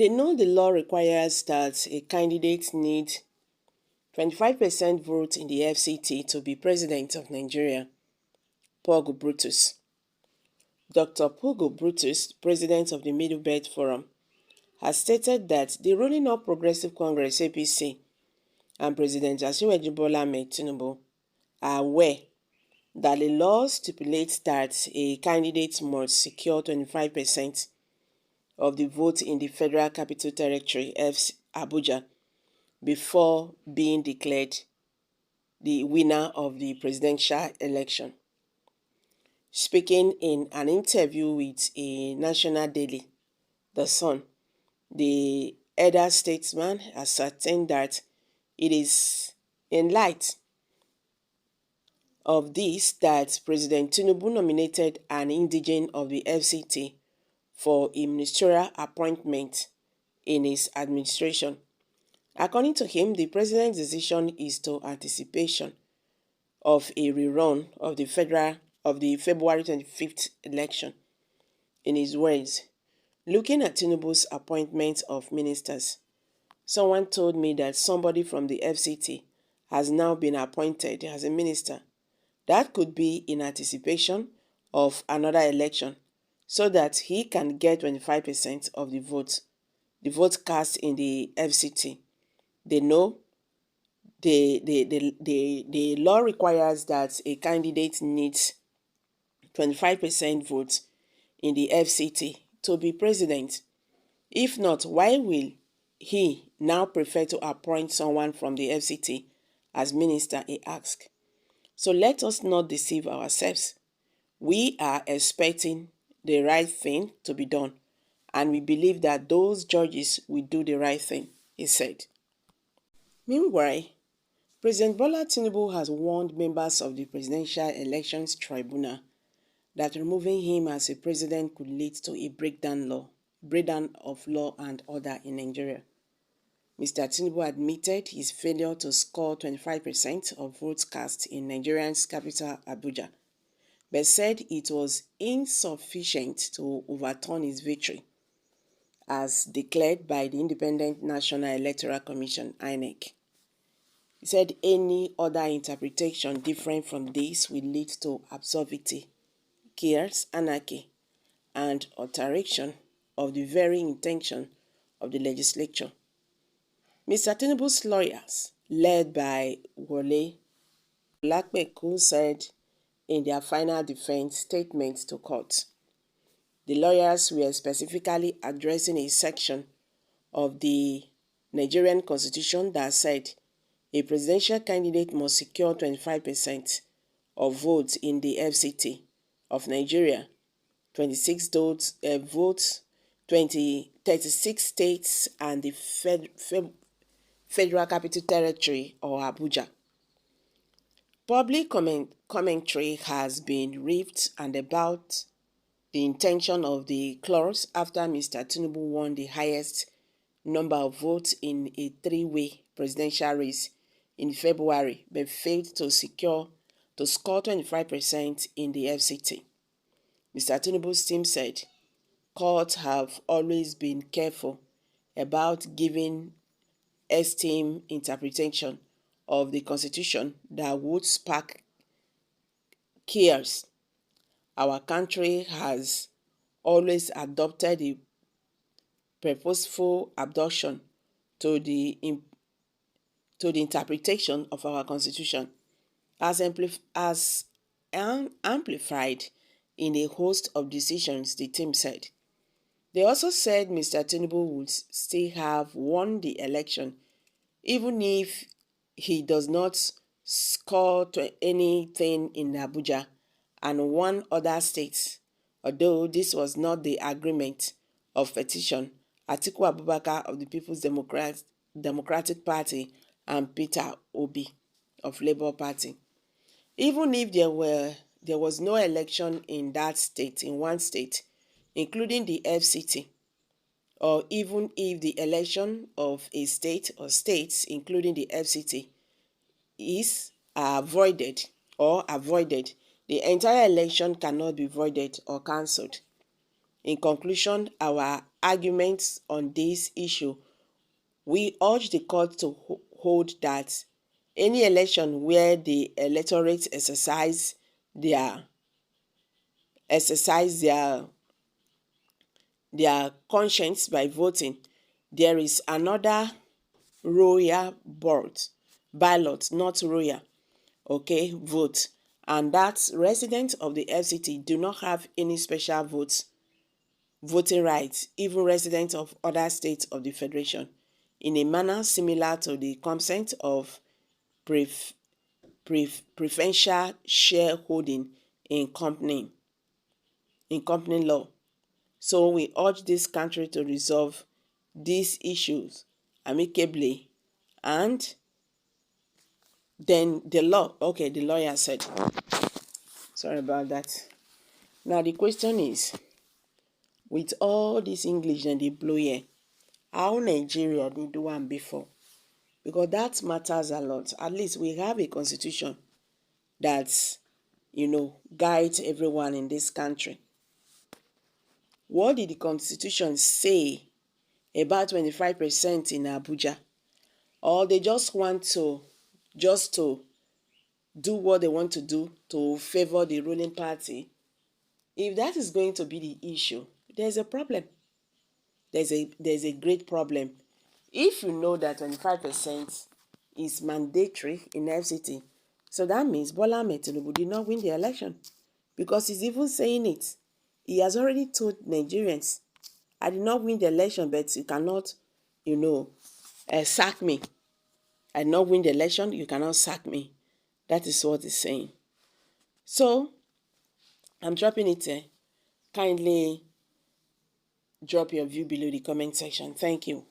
They know the law requires that a candidate need 25% vote in the FCT to be president of Nigeria. Pogo Brutus. Dr. Pogo Brutus, president of the Middle Belt Forum, has stated that the ruling All Progressive Congress (APC) and President Asiwaju Bola Ahmed Tinubu are aware that the law stipulates that a candidate must secure 25% of the vote in the Federal Capital Territory Abuja before being declared the winner of the presidential election. Speaking in an interview with a national daily, The Sun, the elder statesman ascertained that it is in light of this that President Tinubu nominated an indigene of the FCT for a ministerial appointment in his administration. According to him, the president's decision is to anticipation of a rerun of the February 25th election. In his words, looking at Tinubu's appointment of ministers, someone told me that somebody from the FCT has now been appointed as a minister. That could be in anticipation of another election, so that he can get 25% of the vote cast in the FCT. They know the law requires that a candidate needs 25% vote in the FCT to be president. If not, why will he now prefer to appoint someone from the FCT as minister, he asked. So let us not deceive ourselves. We are expecting the right thing to be done, and we believe that those judges will do the right thing, he said. Meanwhile, President Bola Tinubu has warned members of the Presidential Elections Tribunal that removing him as a president could lead to a breakdown of law and order in Nigeria. Mr. Tinubu admitted his failure to score 25% of votes cast in Nigeria's capital, Abuja, but said it was insufficient to overturn his victory, as declared by the Independent National Electoral Commission (INEC). He said any other interpretation different from this will lead to absurdity, chaos, anarchy, and alteration of the very intention of the legislature. Mr. Tinubu's lawyers, led by Wole Olapekun, said in their final defense statement to court, the lawyers were specifically addressing a section of the Nigerian Constitution that said a presidential candidate must secure 25% of votes in the FCT of Nigeria, 36 states, and the Federal Capital Territory, or Abuja. Public commentary has been rife and about the intention of the clause after Mr. Tinubu won the highest number of votes in a three-way presidential race in February, but failed to score 25% in the FCT. Mr. Tinubu's team said courts have always been careful about giving esteemed interpretation of the Constitution that would spark chaos. Our country has always adopted the purposeful abduction to the interpretation of our Constitution, as amplified in a host of decisions, the team said. They also said Mr. Tinubu would still have won the election even if he does not score anything in Abuja and one other state, although this was not the agreement of petition Atiku Abubakar of the People's Democratic Party and Peter Obi of Labour Party. Even if there was no election in one state, including the FCT, or even if the election of a state or states, including the FCT, is avoided, the entire election cannot be voided or cancelled. In conclusion, our arguments on this issue, we urge the court to hold that any election where the electorate their exercise their conscience by voting, there is another royal ballot, not royal, okay, vote, and that residents of the FCT do not have any special voting rights, even residents of other states of the Federation, in a manner similar to the consent of preferential shareholding in company law. So we urge this country to resolve these issues amicably. And then the lawyer said, sorry about that. Now the question is, with all this English and they blow here, how Nigeria did do one before? Because that matters a lot. At least we have a constitution that, guides everyone in this country. What did the constitution say about 25% in Abuja? Or they just want to do what they want to do to favor the ruling party? If that is going to be the issue, there's a problem. There's a great problem. If you know that 25% is mandatory in FCT, so that means Bola Ahmed Tinubu did not win the election, because he's even saying it. He has already told Nigerians, I did not win the election, but you cannot, sack me. I did not win the election, you cannot sack me. That is what he's saying. So, I'm dropping it here. Kindly drop your view below the comment section. Thank you.